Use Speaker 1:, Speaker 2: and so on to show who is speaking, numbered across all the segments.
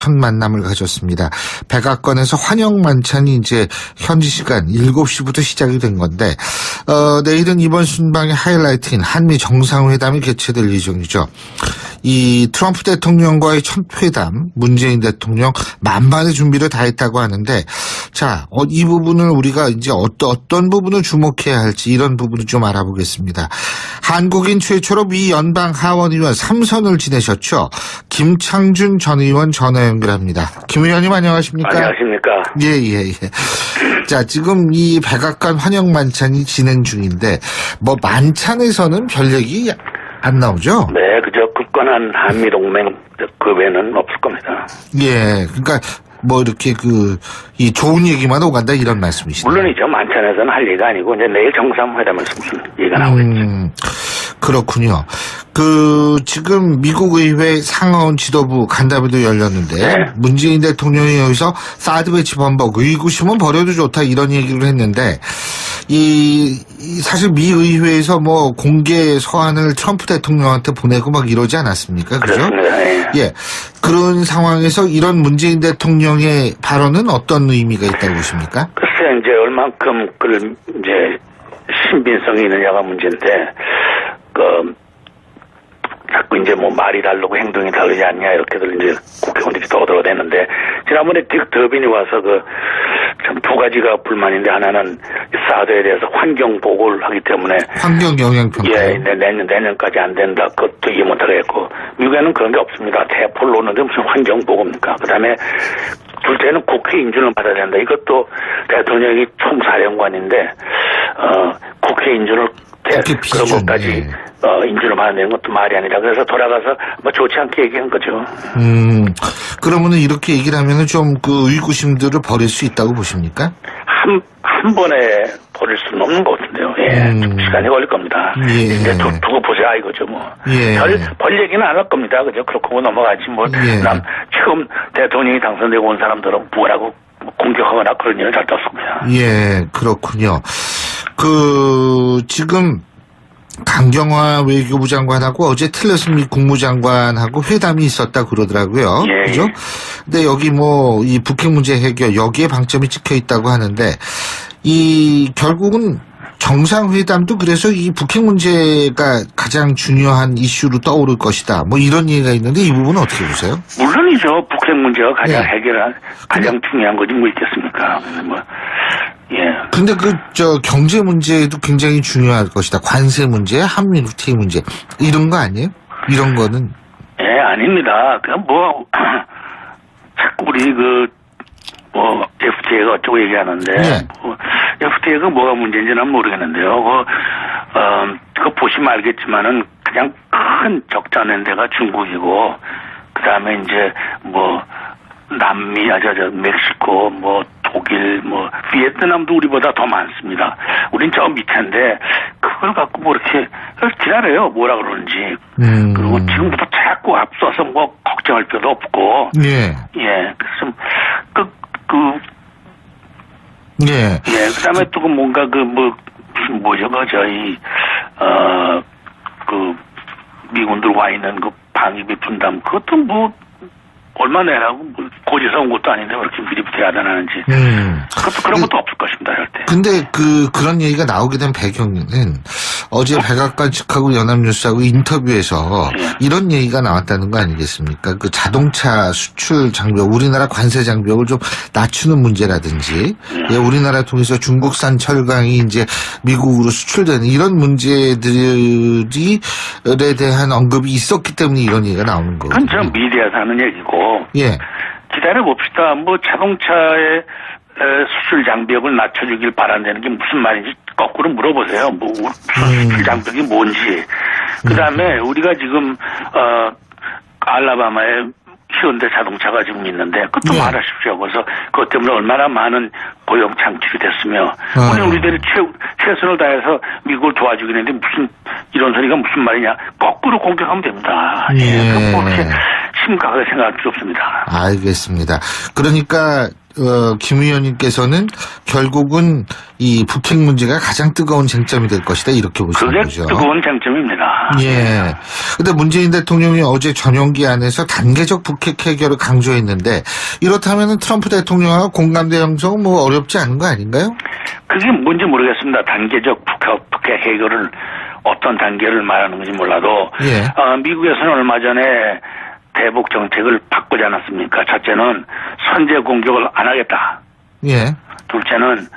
Speaker 1: 첫 만남을 가졌습니다. 백악관에서 환영 만찬이 이제 현지 시간 7시부터 시작이 된 건데 내일은 이번 순방의 하이라이트인 한미 정상회담이 개최될 예정이죠. 이 트럼프 대통령과의 첫 회담, 문재인 대통령 만반의 준비를 다 했다고 하는데, 자, 이 부분을 우리가 이제 어떤 부분을 주목해야 할지 이런 부분을 좀 알아보겠습니다. 한국인 최초로 미 연방 하원 의원 3선을 지내셨죠. 김창준 전 의원 전화 연결합니다. 김 의원님 안녕하십니까?
Speaker 2: 안녕하십니까?
Speaker 1: 예. 자, 지금 이 백악관 환영 만찬이 진행 중인데, 뭐 만찬에서는 별 얘기 안 나오죠?
Speaker 2: 네, 그저 굳건한 한미동맹 그 외에는 없을 겁니다.
Speaker 1: 예, 그러니까 뭐 이렇게 이 좋은 얘기만 오간다 이런 말씀이시죠?
Speaker 2: 물론이죠. 만찬에서는 할 얘기가 아니고 이제 내일 정상회담에서 무슨 얘기가 나오겠죠.
Speaker 1: 그렇군요. 지금 미국 의회 상하원 지도부 간담회도 열렸는데, 네. 문재인 대통령이 여기서 사드 배치 범벅, 의구심은 버려도 좋다 이런 얘기를 했는데, 사실 미 의회에서 뭐 공개 서한을 트럼프 대통령한테 보내고 막 이러지 않았습니까? 그죠?
Speaker 2: 그렇습니다.
Speaker 1: 예. 그런 상황에서 이런 문재인 대통령의 발언은 어떤 의미가 있다고 보십니까?
Speaker 2: 글쎄, 이제 얼만큼 이제 신빙성이 있느냐가 문제인데, 자꾸 이제 뭐 말이 다르고 행동이 다르지 않냐 이렇게들 이제 국회의원들이 떠들어대는데, 지난번에 딕 더빈이 와서 참 두 가지가 불만인데, 하나는 사드에 대해서 환경 보고를 하기 때문에
Speaker 1: 환경 영향 평가.
Speaker 2: 예, 내년까지 안 된다. 그것도 이해 못하게 했고, 미국에는 그런 게 없습니다. 대포를 놓는데 무슨 환경 보고입니까? 그다음에 둘째는 국회 인준을 받아야 된다. 이것도 대통령이 총사령관인데 국회 인준을 그런 것까지 인준을 받아내는 것도 말이 아니라, 그래서 돌아가서 뭐 좋지 않게 얘기한 거죠.
Speaker 1: 그러면은 이렇게 얘기를 하면은 좀 의구심들을 버릴 수 있다고 보십니까?
Speaker 2: 한 번에 버릴 수는 없는 것 같은데요. 예, 시간이 걸릴 겁니다.
Speaker 1: 예.
Speaker 2: 이제 두고 보자 이거죠, 뭐.
Speaker 1: 예.
Speaker 2: 벌 얘기는 안 할 겁니다. 그죠? 그렇고 넘어가지 뭐.
Speaker 1: 예.
Speaker 2: 처음 대통령이 당선되고 온 사람들은 뭐라고 공격하거나 그런 일은 절대 없습니다.
Speaker 1: 예, 그렇군요. 지금 강경화 외교부 장관하고 어제 틸러슨 미 국무장관하고 회담이 있었다 그러더라고요.
Speaker 2: 예.
Speaker 1: 그죠? 근데 여기 이 북핵 문제 해결 여기에 방점이 찍혀 있다고 하는데, 결국은 정상회담도 그래서 이 북핵 문제가 가장 중요한 이슈로 떠오를 것이다. 뭐 이런 얘기가 있는데 이 부분은 어떻게 보세요?
Speaker 2: 물론이죠. 북핵 문제가 가장
Speaker 1: 예.
Speaker 2: 해결한 가장 중요한 거지 뭐 있겠습니까? 예.
Speaker 1: 근데 경제 문제도 굉장히 중요할 것이다. 관세 문제, 한미 FTA 문제 이런 거 아니에요? 이런 거는?
Speaker 2: 예, 아닙니다. 그냥 자꾸 우리 FTA가 어쩌고 얘기하는데, FTA가 뭐가 문제인지 난 모르겠는데요. 그거 보시면 알겠지만은 그냥 큰 적자낸 데가 중국이고, 그 다음에 이제 남미, 멕시코, 독일, 비에트남도 우리보다 더 많습니다. 우린 저 밑인데, 그걸 갖고 이렇게 기다려요. 뭐라 그러는지. 그리고 지금부터 자꾸 앞서서 걱정할 필요도 없고.
Speaker 1: 예.
Speaker 2: 예. 그래서,
Speaker 1: 예.
Speaker 2: 그 다음에 또 뭔가 미군들 와 있는 방위비 분담, 그것도 얼마 내라고 고지서 온 것도 아닌데 왜 이렇게 미리부터 야단하는지. 그것도 그런 것도 없을 것입니다, 절대.
Speaker 1: 근데 그런 얘기가 나오게 된 배경은 어제 백악관 측하고 연합뉴스하고 인터뷰에서 이런 얘기가 나왔다는 거 아니겠습니까? 자동차 수출 장벽, 우리나라 관세 장벽을 좀 낮추는 문제라든지, 우리나라 통해서 중국산 철강이 이제 미국으로 수출되는 이런 문제들에 대한 언급이 있었기 때문에 이런 얘기가 나오는 거거든요.
Speaker 2: 그건 저 미디어에서 하는 얘기고.
Speaker 1: 예.
Speaker 2: 기다려봅시다. 자동차의 수출 장벽을 낮춰주길 바란다는 게 무슨 말인지 거꾸로 물어보세요. 수출 장벽이 뭔지. 그 다음에 우리가 지금, 알라바마에 현대 자동차가 지금 있는데, 그것도 말하십시오. 그래서 그것 때문에 얼마나 많은 고용 창출이 됐으며, 우리들이 최선을 다해서 미국을 도와주긴 했는데 이런 소리가 무슨 말이냐. 거꾸로 공격하면 됩니다.
Speaker 1: 예.
Speaker 2: 그렇게 심각하게 생각할 필요 없습니다.
Speaker 1: 알겠습니다. 그러니까 김 의원님께서는 결국은 이 북핵 문제가 가장 뜨거운 쟁점이 될 것이다 이렇게 보시는
Speaker 2: 그게
Speaker 1: 거죠.
Speaker 2: 뜨거운 쟁점입니다.
Speaker 1: 예. 근데 문재인 대통령이 어제 전용기 안에서 단계적 북핵 해결을 강조했는데 이렇다면 트럼프 대통령하고 공감대 형성 뭐 어렵지 않은 거 아닌가요?
Speaker 2: 그게 뭔지 모르겠습니다. 단계적 북핵 해결을 어떤 단계를 말하는 건지 몰라도
Speaker 1: 예.
Speaker 2: 미국에서는 얼마 전에 대북 정책을 바꾸지 않았습니까? 첫째는 선제 공격을 안 하겠다.
Speaker 1: 예.
Speaker 2: 둘째는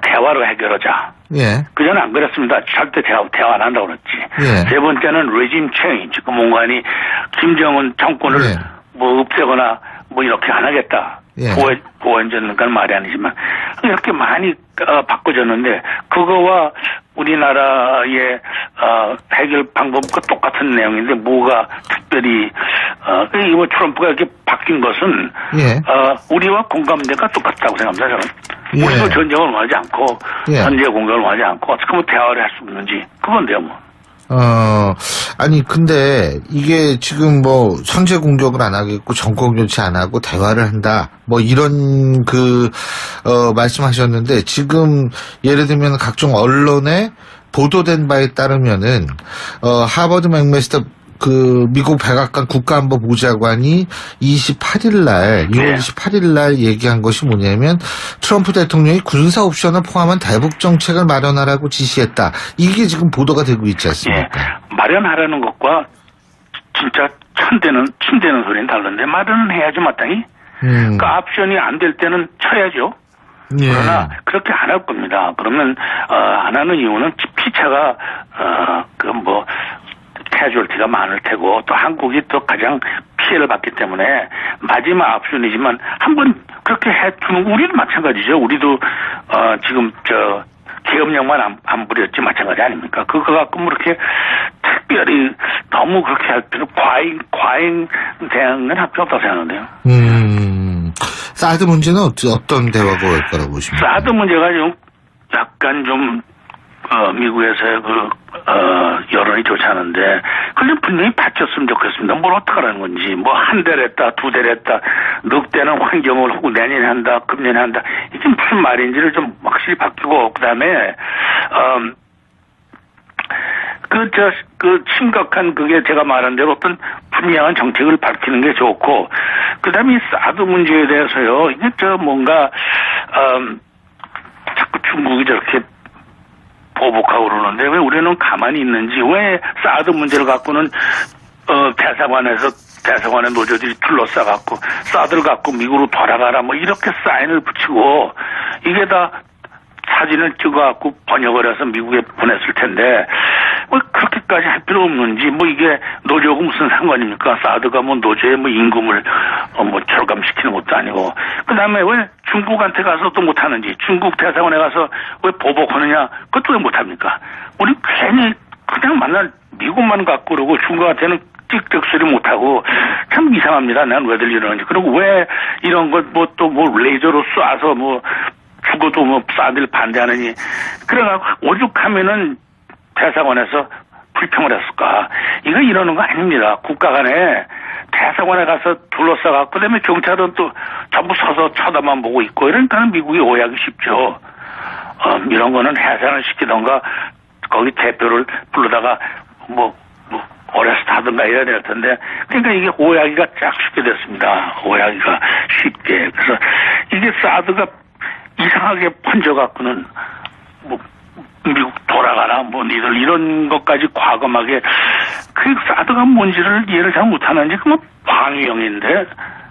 Speaker 2: 대화로 해결하자.
Speaker 1: 예.
Speaker 2: 그전에 안 그랬습니다. 절대 대화 안 한다고 그랬지.
Speaker 1: 예.
Speaker 2: 세 번째는 레짐 체인지. 그 뭔가니 김정은 정권을
Speaker 1: 예.
Speaker 2: 뭐 없애거나 뭐 이렇게 안 하겠다.
Speaker 1: 예.
Speaker 2: 보완전은 말이 아니지만 이렇게 많이 바꿔졌는데 그거와 우리나라의 해결 방법과 똑같은 내용인데 뭐가 특별히 이번 트럼프가 이렇게 바뀐 것은
Speaker 1: 예.
Speaker 2: 우리와 공감대가 똑같다고 생각합니다. 저는.
Speaker 1: 예.
Speaker 2: 우리도 전쟁을 원하지 않고
Speaker 1: 예.
Speaker 2: 선제 공격을 원하지 않고 어떻게 하면 대화를 할 수 있는지 그건데요 뭐.
Speaker 1: 아니, 근데 이게 지금 뭐 선제 공격을 안 하겠고 정권 교체 안 하고 대화를 한다. 뭐 이런 말씀하셨는데 지금 예를 들면 각종 언론에 보도된 바에 따르면은, 하버드 맥메스터 미국 백악관 국가안보보좌관이 28일 날, 6월 28일 날 얘기한 것이 뭐냐면 트럼프 대통령이 군사 옵션을 포함한 대북 정책을 마련하라고 지시했다. 이게 지금 보도가 되고 있지 않습니까?
Speaker 2: 예. 마련하라는 것과 진짜 침대는 소리는 다른데 마련은 해야지 마땅히. 그 옵션이 안 될 때는 쳐야죠.
Speaker 1: 예.
Speaker 2: 그러나 그렇게 안 할 겁니다. 그러면 안 하는 이유는 피차가 캐주얼티가 많을 테고 또 한국이 또 가장 피해를 받기 때문에 마지막 옵션이지만 한번 그렇게 해주는 우리도 마찬가지죠. 우리도 지금 계엄령만 안 부렸지 마찬가지 아닙니까? 그거 갖고 뭐 이렇게 특별히 너무 그렇게 할 필요 과잉 대응은 할 필요 없다고 생각하는데요.
Speaker 1: 사드 문제는 어떤 대화가 올 거라고 보십니까?
Speaker 2: 사드 문제가 좀 약간 좀 미국에서의 여론이 좋지 않은데, 그걸 분명히 바뀌었으면 좋겠습니다. 뭘 어떡하라는 건지, 뭐, 한 대를 했다, 두 대를 했다, 넉 대는 환경을 혹은 내년에 한다, 금년에 한다, 이게 무슨 말인지를 좀 확실히 바뀌고, 그 다음에, 심각한 그게 제가 말한 대로 어떤 분명한 정책을 밝히는 게 좋고, 그 다음에 이 사드 문제에 대해서요, 이게 뭔가, 자꾸 중국이 저렇게 보복하고 그러는데 왜 우리는 가만히 있는지, 왜 사드 문제를 갖고는 대사관의 노조들이 둘러싸갖고 사드를 갖고 미국으로 돌아가라 뭐 이렇게 사인을 붙이고 이게 다 사진을 찍어갖고 번역을 해서 미국에 보냈을 텐데 뭐 그렇게까지 할 필요 없는지, 뭐 이게 노조하고 무슨 상관입니까? 사드가 뭐 노조의 뭐 임금을 뭐 절감시키는 것도 아니고, 그 다음에 왜 중국한테 가서 또 못하는지, 중국 대사관에 가서 왜 보복하느냐, 그것도 왜 못합니까? 우리 괜히 그냥 만날 미국만 갖고 그러고 중국한테는 찍찍 소리 못하고 참 이상합니다. 난 왜들 이러는지. 그리고 왜 이런 것 뭐 또 뭐 레이저로 쏴서 뭐 죽어도 뭐 사드를 반대하느니, 그래가지고 오죽하면은 대사관에서 불평을 했을까? 이거 이러는 거 아닙니다. 국가 간에 대사관에 가서 둘러싸갖고, 그 다음에 경찰은 또 전부 서서 쳐다만 보고 있고, 이러니까 미국이 오해하기 쉽죠. 이런 거는 해산을 시키던가, 거기 대표를 불러다가 어레스트 하든가 이래야 될 텐데, 그러니까 이게 오해하기가 쫙 쉽게 됐습니다. 오해하기가 쉽게. 그래서 이게 사드가 이상하게 번져갖고는 미국 돌아가라, 니들 이런 것까지 과감하게, 그 사드가 뭔지를 이해를 잘 못하는지, 방위형인데,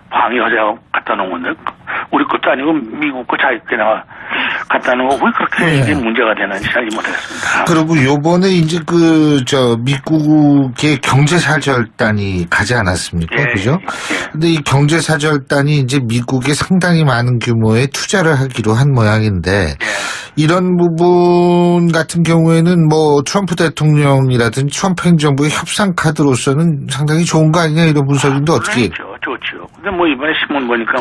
Speaker 2: 방위허자하고 갖다 놓은 건데, 우리 것도 아니고 미국 거 자기네가 갖다 놓은 거 왜 그렇게 이게 문제가 되는지 잘 못하겠습니다.
Speaker 1: 그리고 요번에 이제 미국의 경제사절단이 가지 않았습니까?
Speaker 2: 예,
Speaker 1: 그죠?
Speaker 2: 예.
Speaker 1: 근데 이 경제사절단이 이제 미국에 상당히 많은 규모의 투자를 하기로 한 모양인데, 이런 부분 같은 경우에는 뭐 트럼프 대통령이라든지 트럼프 행정부의 협상 카드로서는 상당히 좋은 거 아니냐, 이런 분석인데 어떻게?
Speaker 2: 좋죠. 근데 이번에 신문 보니까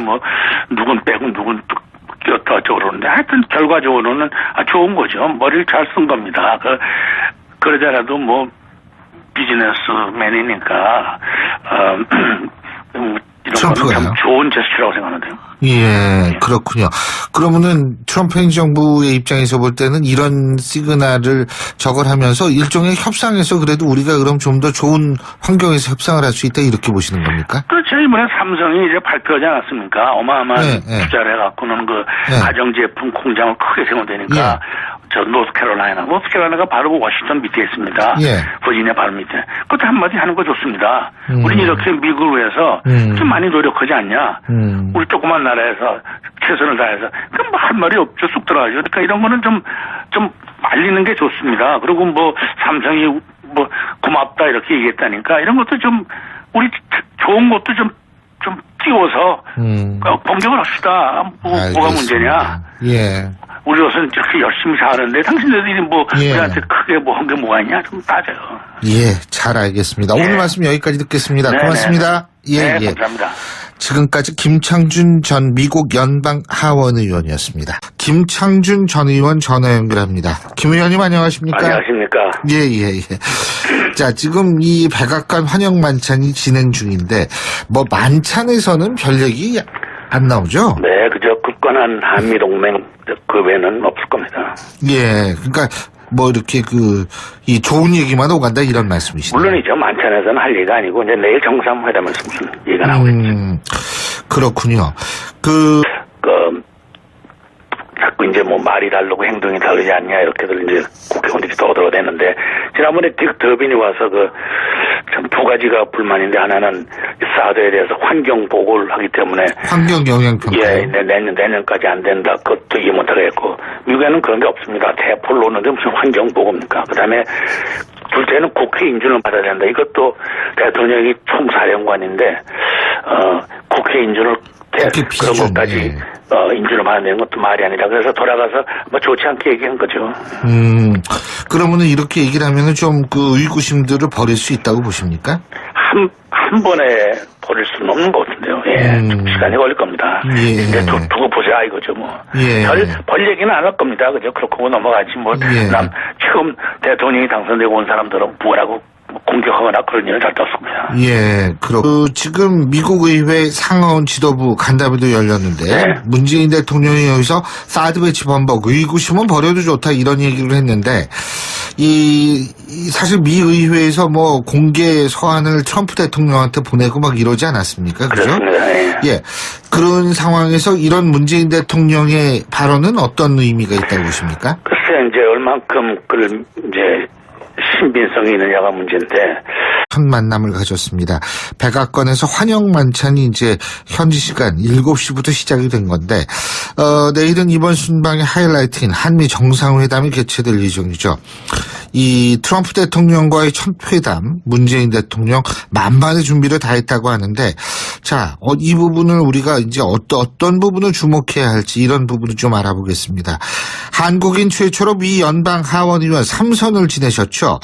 Speaker 2: 누군 빼고 누군 꼈다 어쩌고 그러는데, 하여튼 결과적으로는 좋은 거죠. 머리를 잘 쓴 겁니다. 그러자라도 비즈니스맨이니까, 이런 거는 참
Speaker 1: 트럼프가요?
Speaker 2: 좋은 제스처라고 생각하는데요.
Speaker 1: 예, 그렇군요. 그러면은 트럼프 행정부의 입장에서 볼 때는 이런 시그널을 저걸 하면서 일종의 협상에서 그래도 우리가 그럼 좀 더 좋은 환경에서 협상을 할 수 있다 이렇게 보시는 겁니까?
Speaker 2: 그렇죠. 이번에 삼성이 이제 발표하지 않았습니까? 어마어마한 투자를 해갖고는 그 가정제품 공장을 크게 세운다니까. 저 노스캐롤라이나가 바로 워싱턴 밑에 있습니다. 버지니아 바로 밑에. 그것도 한마디 하는 거 좋습니다. 우린 이렇게 미국을 위해서 좀 많이 노력하지 않냐. 우리 조그만 나라에서 최선을 다해서 그럼 뭐 할 말이 없죠. 쑥 들어가죠. 그러니까 이런 거는 좀 알리는 게 좋습니다. 그리고 뭐 삼성이 뭐 고맙다 이렇게 얘기했다니까 이런 것도 좀 우리 좋은 것도 좀 띄워서 공격을 합시다. 뭐가 문제냐.
Speaker 1: 예.
Speaker 2: 우리로서는 이렇게 열심히 사는데 당신들이 뭐 우리한테 크게 뭐 한 게 뭐가 있냐 좀 따져요.
Speaker 1: 예, 잘 알겠습니다. 오늘 말씀 여기까지 듣겠습니다. 고맙습니다. 예,
Speaker 2: 네, 감사합니다.
Speaker 1: 지금까지 김창준 전 미국 연방 하원 의원이었습니다. 김창준 전 의원 전화 연결합니다. 김 의원님 안녕하십니까?
Speaker 2: 안녕하십니까?
Speaker 1: 예. 자, 지금 이 백악관 환영 만찬이 진행 중인데 뭐 만찬에서는 별 얘기 안 나오죠?
Speaker 2: 네, 그저 굳건한 한미동맹 그 외에는 없을 겁니다.
Speaker 1: 예, 그러니까 뭐 이렇게 이 좋은 얘기만 오간다 이런 말씀이시죠?
Speaker 2: 물론이죠. 만찬에서는 할 얘기가 아니고 이제 내일 정상회담에서 무슨 얘기가 나오겠죠.
Speaker 1: 그렇군요.
Speaker 2: 자꾸 이제 뭐 말이 다르고 행동이 다르지 않냐 이렇게들 이제 국회의원들이 떠들어대는데 지난번에 딕 더빈이 와서 참 두 가지가 불만인데 하나는 사드에 대해서 환경 보고를 하기 때문에
Speaker 1: 환경 영향 평가.
Speaker 2: 예, 내년까지 안 된다. 그것도 이해 못하겠고 미국에는 그런 게 없습니다. 대포를 놓는데 무슨 환경 보고입니까? 그다음에 둘째는 국회 인준을 받아야 된다. 이것도 대통령이 총사령관인데 국회 인준을 그런 것까지 인준을 받는 것도 말이 아니라 그래서 돌아가서 뭐 좋지 않게 얘기한 거죠.
Speaker 1: 그러면은 이렇게 얘기를 하면은 좀 의구심들을 버릴 수 있다고 보십니까?
Speaker 2: 한 번에 버릴 수는 없는 것 같은데요. 예, 시간이 걸릴 겁니다. 이제 두고 보자 이거죠 뭐. 별 얘기는 안 할 겁니다. 그죠? 그렇고 넘어가지 뭐. 처음 대통령이 당선되고 온 사람들은 뭐라고 공격하거나 그런 일은 절대 없습니다.
Speaker 1: 예, 지금 미국 의회 상하원 지도부 간담회도 열렸는데 문재인 대통령이 여기서 사드 배치 번복 의구심은 버려도 좋다 이런 얘기를 했는데 사실 미 의회에서 뭐 공개 서한을 트럼프 대통령한테 보내고 막 이러지 않았습니까? 그죠?
Speaker 2: 그렇습니다.
Speaker 1: 예. 그런 상황에서 이런 문재인 대통령의 발언은 어떤 의미가 있다고 보십니까?
Speaker 2: 글쎄 이제 얼만큼 신빙성이 있느냐가 문제인데.
Speaker 1: 첫 만남을 가졌습니다. 백악관에서 환영 만찬이 이제 현지 시간 7시부터 시작이 된 건데, 내일은 이번 순방의 하이라이트인 한미 정상회담이 개최될 예정이죠. 이 트럼프 대통령과의 첫 회담, 문재인 대통령 만반의 준비를 다 했다고 하는데, 자, 이 부분을 우리가 이제 어떤 부분을 주목해야 할지 이런 부분을 좀 알아보겠습니다. 한국인 최초로 미 연방 하원 의원 3선을 지내셨죠.